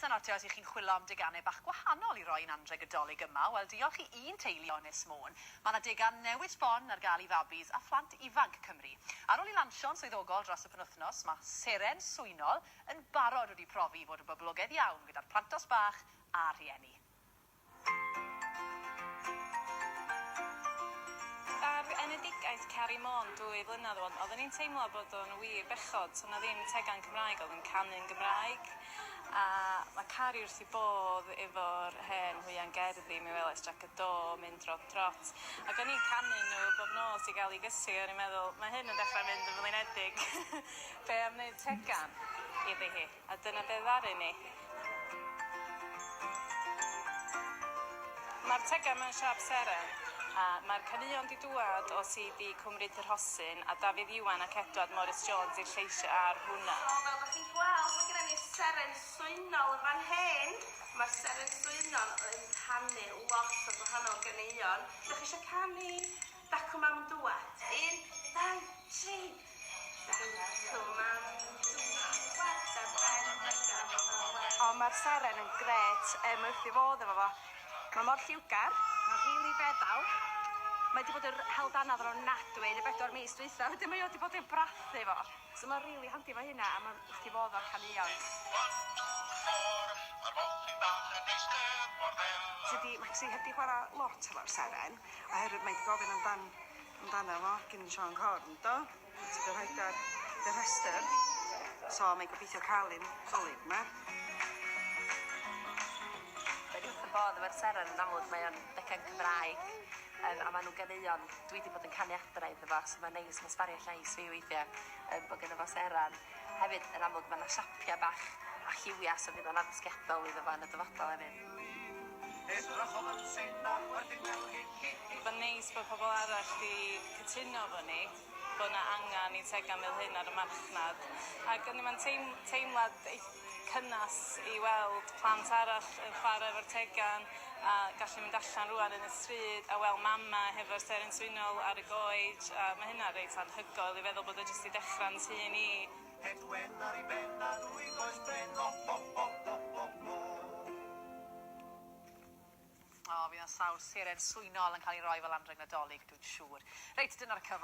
Gobeithio nawr te os ych chi'n chwilio am deganau bach gwahanol i roi'n anrheg Nadolig yma. Wel, diolch i un teulu o Ynys Môn. Mae yna degan newydd sbon ar gael i fabis a phlant ifanc Cymru. Ar ôl i lansio'n swyddogol dros y penwythnos, mae seren swynol yn barod wedi profi fod y boblogaidd iawn gyda'r plantos bach a rhieni. Ar enedigaeth Ceri Môn 2 blynedd o'n, oedden ni'n teimlo bod o'n wir bechod, so na ddim tegan Cymraeg, oedd yn canu'n Gymraeg. A mae Cari wrth i bodd efo'r hen hwya'n gerddi, mi weles Jack y Do, mynd trot. Ac o'n i'n canu nhw bob nos i gael ei gysu, o'n i'n meddwl, mae hyn yn dechrau mynd yn flinedig. Be am wneud tegan iddi hi, a dyna be ddaru ni. Mae'r tegan mewn siap seren, a mae'r caneuon di dŵad o CD Cwmryd yr Hosyn a Dafydd Iwan ac Edward Morris Jones i'r lleisio ar hwnna. Fel da chi'n gweld, mae gennym ni seren swynol yn fan hyn. Mae'r seren swynol yn canu lot o gwahanol ganeuon. Ydych chi eisiau canu Dacw Mam Dŵad? 1, 2, 3. Dacw Mam Dŵad a ben. O, mae'r seren yn gret. Wrth i fod efo fo. Mae mor lliwgar, mae'n rili feddal. Mae wedi bod yn heldanedd o'n nadwy yn y 4 mis dwytha. Wedyn mae wedi bod yn brathu fo. So mae'n rili handi fo hynna a mae'n wrth i fod o'r caneuon. Maxi heb di chwarae lot efo'r seren, oherwydd mae wedi gofyn amdano fo gyn Sean Corn, do? Ti'n rhaid ar y rhestr. So mae'n gobeithio cael un solid yma. Bod efo'r seren yn amlwg mae o'n decan Cymraeg a maen nhw'n ganeuon dwi wedi bod yn canu adra iddo fo, so mae'n neis, mae'n sbario llais fi weithiau bod gen efo seren. Hefyd yn amlwg mae yna siapia bach a lliwia, so fydd o'n addysgedol iddo fo yn y dyfodol hefyd. Mae'n neis bod pobl arall di cytuno fo ni, bod yna angen i tegan fel hyn ar y marchnad. Ac o'n i'n teimlad cynnas i weld plant arall yn chwarae efo'r tegan a gallu mynd allan rwan yn y stryd a weld mama hefo'r seren swynol ar y goed a mae hynna reit anhygoel i feddwl bod o jyst i dechrau'n tŷ ni. O, fydd yn sawl seren swynol yn cael ei roi fel anrheg Nadolig, dwi'n siŵr. Reit, dyna'r cyfan.